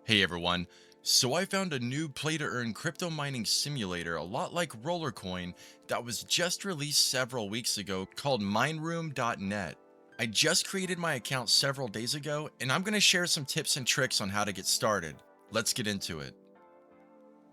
Hey everyone. So I found a new play to earn crypto mining simulator a lot like Rollercoin that was just released several weeks ago called Mineroom.net. I just created my account several days ago and I'm going to share some tips and tricks on how to get started. Let's get into it.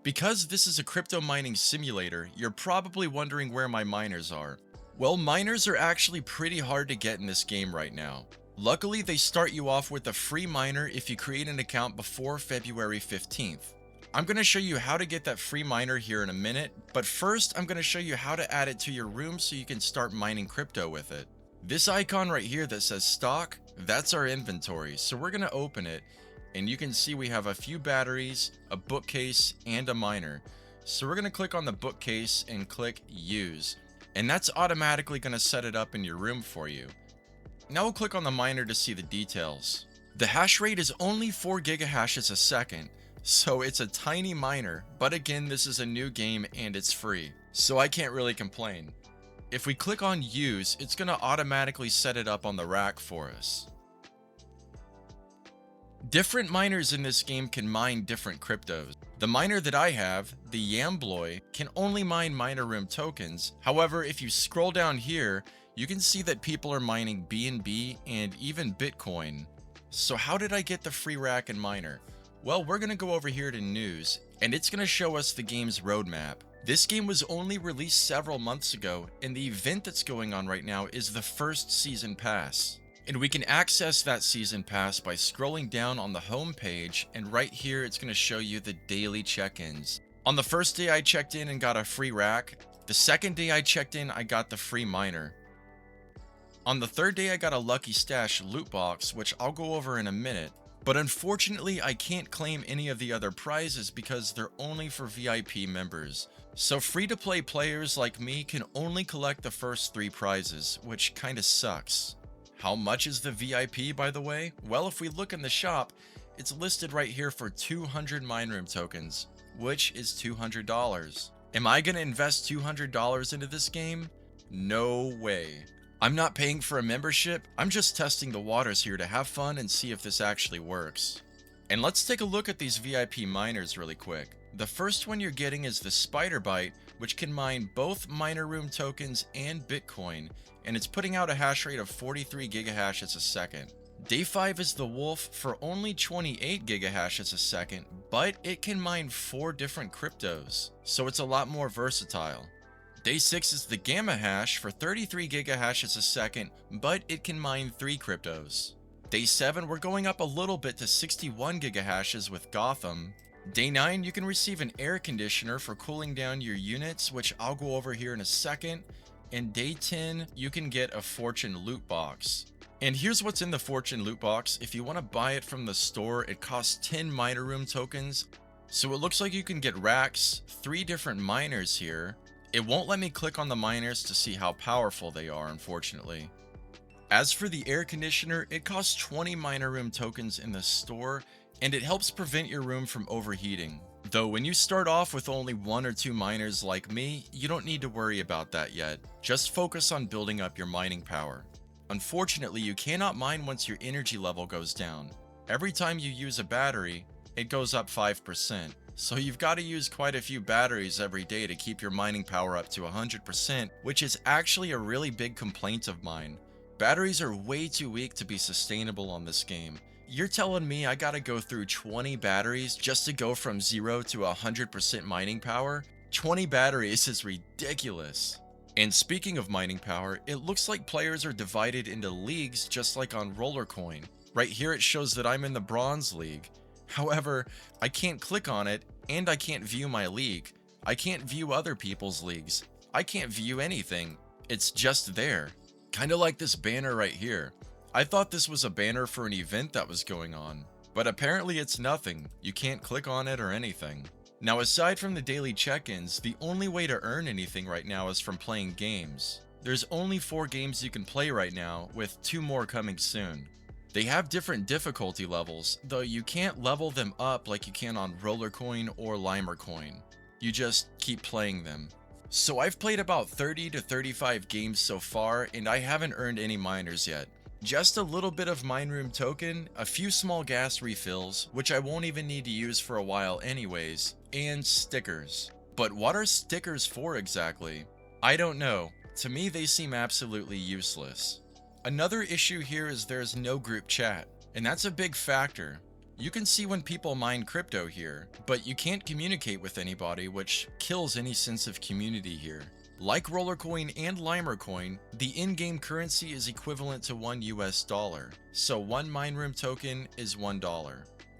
Because this is a crypto mining simulator, you're probably wondering where my miners are. Well, miners are actually pretty hard to get in this game right now. Luckily, they start you off with a free miner if you create an account before February 15th. I'm going to show you how to get that free miner here in a minute, but first I'm going to show you how to add it to your room so you can start mining crypto with it. This icon right here that says stock, that's our inventory, so we're going to open it, and you can see we have a few batteries, a bookcase, and a miner. So we're going to click on the bookcase and click use, and that's automatically going to set it up in your room for you. Now we'll click on the miner to see the details. The hash rate is only 4 gigahashes a second, so it's a tiny miner, but again, this is a new game and it's free, so I can't really complain. If we click on use, it's going to automatically set it up on the rack for us. Different miners in this game can mine different cryptos. The miner that I have, the Yambloy, can only mine Mineroom tokens. However, if you scroll down here, you can see that people are mining BNB and even Bitcoin. So how did I get the free rack and miner? Well, we're going to go over here to news, and it's going to show us the game's roadmap. This game was only released several months ago, and the event that's going on right now is the first season pass. And we can access that season pass by scrolling down on the home page, and right here it's going to show you the daily check-ins. On the first day I checked in and got a free rack. The second day I checked in, I got the free miner. On the third day I got a lucky stash loot box, which I'll go over in a minute. But unfortunately I can't claim any of the other prizes because they're only for VIP members. So free-to-play players like me can only collect the first 3 prizes, which kinda sucks. How much is the VIP, by the way? Well, if we look in the shop, it's listed right here for 200 Mineroom tokens, which is $200. Am I going to invest $200 into this game? No way. I'm not paying for a membership, I'm just testing the waters here to have fun and see if this actually works. And let's take a look at these VIP miners really quick. The first one you're getting is the Spider Bite, which can mine both Mineroom tokens and Bitcoin, and it's putting out a hash rate of 43 gigahashes a second. Day 5 is the Wolf for only 28 gigahashes a second, but it can mine 4 different cryptos, so it's a lot more versatile. Day 6 is the Gamma Hash for 33 gigahashes a second, but it can mine 3 cryptos. Day 7, we're going up a little bit to 61 gigahashes with Gotham. Day 9, you can receive an air conditioner for cooling down your units, which I'll go over here in a second. And day 10, you can get a Fortune loot box. And here's what's in the Fortune loot box. If you want to buy it from the store, it costs 10 Mineroom tokens. So it looks like you can get racks, 3 different miners here. It won't let me click on the miners to see how powerful they are, unfortunately. As for the air conditioner, it costs 20 Mineroom tokens in the store, and it helps prevent your room from overheating. Though when you start off with only 1 or 2 miners like me, you don't need to worry about that yet. Just focus on building up your mining power. Unfortunately, you cannot mine once your energy level goes down. Every time you use a battery, it goes up 5%. So you've got to use quite a few batteries every day to keep your mining power up to 100%, which is actually a really big complaint of mine. Batteries are way too weak to be sustainable on this game. You're telling me I gotta go through 20 batteries just to go from 0 to 100% mining power? 20 batteries is ridiculous. And speaking of mining power, it looks like players are divided into leagues just like on Rollercoin. Right here it shows that I'm in the Bronze League. However, I can't click on it and I can't view my league. I can't view other people's leagues. I can't view anything. It's just there. Kinda like this banner right here. I thought this was a banner for an event that was going on, but apparently it's nothing. You can't click on it or anything. Now, aside from the daily check-ins, the only way to earn anything right now is from playing games. There's only 4 games you can play right now, with 2 more coming soon. They have different difficulty levels, though you can't level them up like you can on Rollercoin or Limercoin. You just keep playing them. So I've played about 30 to 35 games so far, and I haven't earned any miners yet. Just a little bit of Mineroom token, a few small gas refills, which I won't even need to use for a while anyways, and stickers. But what are stickers for exactly? I don't know. To me, they seem absolutely useless. Another issue here is there's no group chat, and that's a big factor. You can see when people mine crypto here, but you can't communicate with anybody, which kills any sense of community here. Like Rollercoin and Limercoin, the in-game currency is equivalent to $1, so one Mineroom token is $1.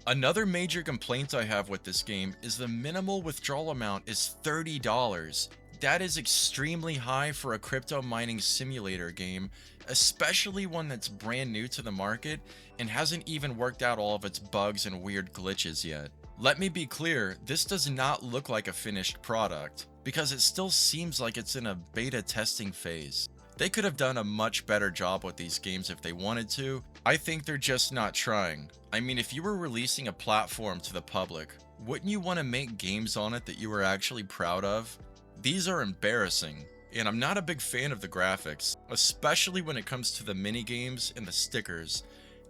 Another major complaint I have with this game is the minimal withdrawal amount is $30. That is extremely high for a crypto mining simulator game, especially one that's brand new to the market and hasn't even worked out all of its bugs and weird glitches yet. Let me be clear, this does not look like a finished product, because it still seems like it's in a beta testing phase. They could have done a much better job with these games if they wanted to. I think they're just not trying. I mean, if you were releasing a platform to the public, wouldn't you want to make games on it that you were actually proud of? These are embarrassing, and I'm not a big fan of the graphics, especially when it comes to the mini games and the stickers.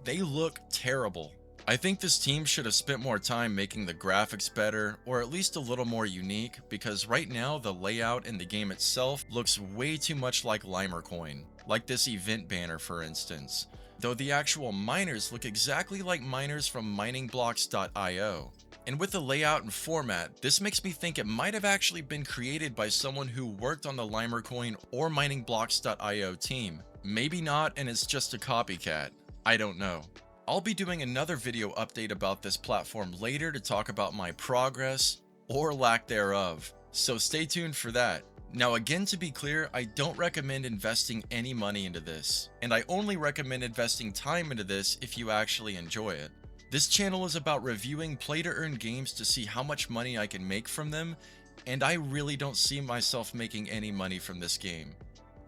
They look terrible. I think this team should have spent more time making the graphics better, or at least a little more unique, because right now the layout in the game itself looks way too much like Limercoin, like this event banner for instance, though the actual miners look exactly like miners from miningblocks.io. And with the layout and format, this makes me think it might have actually been created by someone who worked on the Limercoin or miningblocks.io team. Maybe not, and it's just a copycat. I don't know. I'll be doing another video update about this platform later to talk about my progress, or lack thereof, so stay tuned for that. Now again, to be clear, I don't recommend investing any money into this, and I only recommend investing time into this if you actually enjoy it. This channel is about reviewing play-to-earn games to see how much money I can make from them, and I really don't see myself making any money from this game.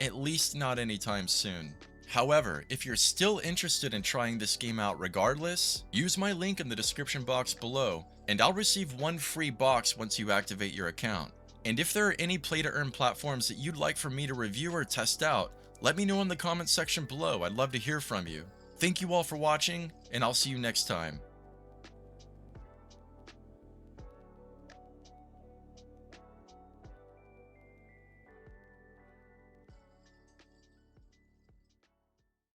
At least not anytime soon. However, if you're still interested in trying this game out regardless, use my link in the description box below, and I'll receive one free box once you activate your account. And if there are any play-to-earn platforms that you'd like for me to review or test out, let me know in the comments section below. I'd love to hear from you. Thank you all for watching, and I'll see you next time.